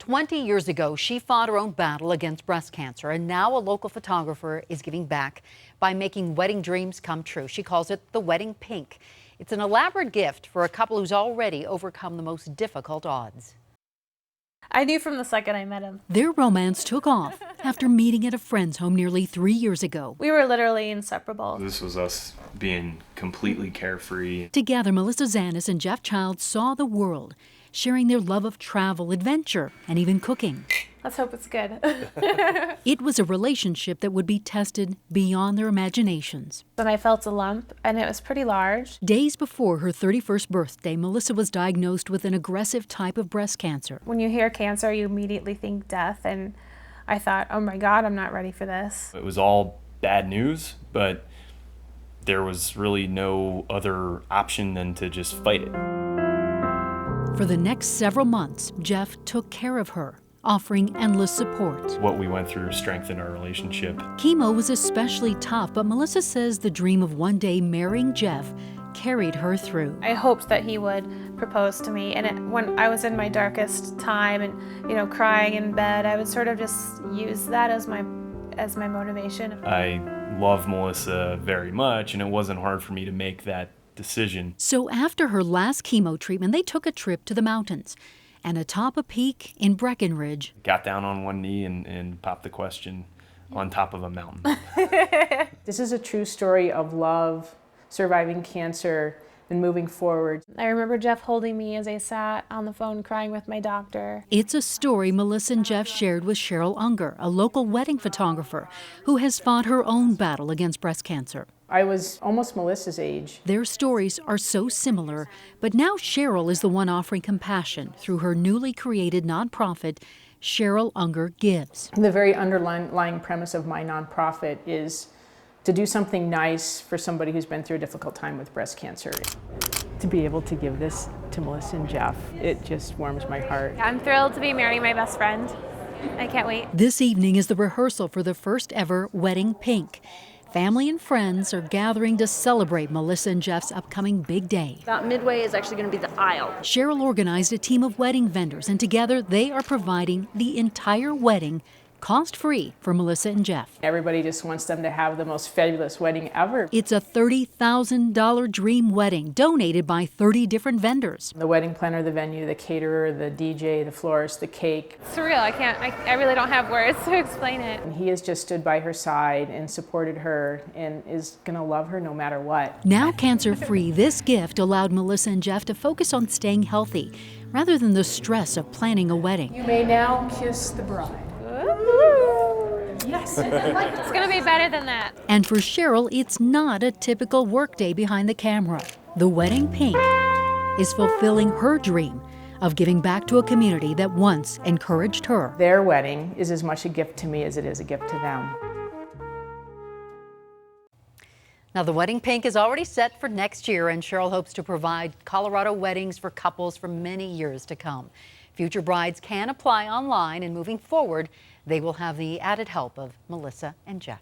20 years ago, she fought her own battle against breast cancer, and now a local photographer is giving back by making wedding dreams come true. She calls it the Wedding Pink. It's an elaborate gift for a couple who's already overcome the most difficult odds. I knew from the second I met him. Their romance took off after meeting at a friend's home nearly 3 years ago. We were literally inseparable. This was us being completely carefree. Together, Melissa Zanis and Jeff Childs saw the world, sharing their love of travel, adventure, and even cooking. Let's hope it's good. It was a relationship that would be tested beyond their imaginations. Then I felt a lump, and it was pretty large. Days before her 31st birthday, Melissa was diagnosed with an aggressive type of breast cancer. When you hear cancer, you immediately think death, and I thought, oh my God, I'm not ready for this. It was all bad news, but there was really no other option than to just fight it. For the next several months, Jeff took care of her, offering endless support. What we went through strengthened our relationship. Chemo was especially tough, but Melissa says the dream of one day marrying Jeff carried her through. I hoped that he would propose to me, and when I was in my darkest time and, crying in bed, I would sort of just use that as my motivation. I love Melissa very much, and it wasn't hard for me to make that decision. So after her last chemo treatment, they took a trip to the mountains and atop a peak in Breckenridge. Got down on one knee and popped the question on top of a mountain. This is a true story of love, surviving cancer, and moving forward. I remember Jeff holding me as I sat on the phone crying with my doctor. It's a story Melissa and Jeff shared with Cheryl Ungar, a local wedding photographer who has fought her own battle against breast cancer. I was almost Melissa's age. Their stories are so similar, but now Cheryl is the one offering compassion through her newly created nonprofit, Cheryl Ungar Gives. The very underlying premise of my nonprofit is to do something nice for somebody who's been through a difficult time with breast cancer. To be able to give this to Melissa and Jeff, it just warms my heart. I'm thrilled to be marrying my best friend. I can't wait. This evening is the rehearsal for the first ever Wedding Pink. Family and friends are gathering to celebrate Melissa and Jeff's upcoming big day. About midway is actually going to be the aisle. Cheryl organized a team of wedding vendors, and together they are providing the entire wedding cost-free for Melissa and Jeff. Everybody just wants them to have the most fabulous wedding ever. It's a $30,000 dream wedding donated by 30 different vendors. The wedding planner, the venue, the caterer, the DJ, the florist, the cake. It's surreal. I really don't have words to explain it. And he has just stood by her side and supported her and is going to love her no matter what. Now cancer-free, this gift allowed Melissa and Jeff to focus on staying healthy rather than the stress of planning a wedding. You may now kiss the bride. Yes. It's going to be better than that. And for Cheryl, it's not a typical workday behind the camera. The Wedding Pink is fulfilling her dream of giving back to a community that once encouraged her. Their wedding is as much a gift to me as it is a gift to them. Now, the Wedding Pink is already set for next year, and Cheryl hopes to provide Colorado weddings for couples for many years to come. Future brides can apply online, and moving forward, they will have the added help of Melissa and Jeff.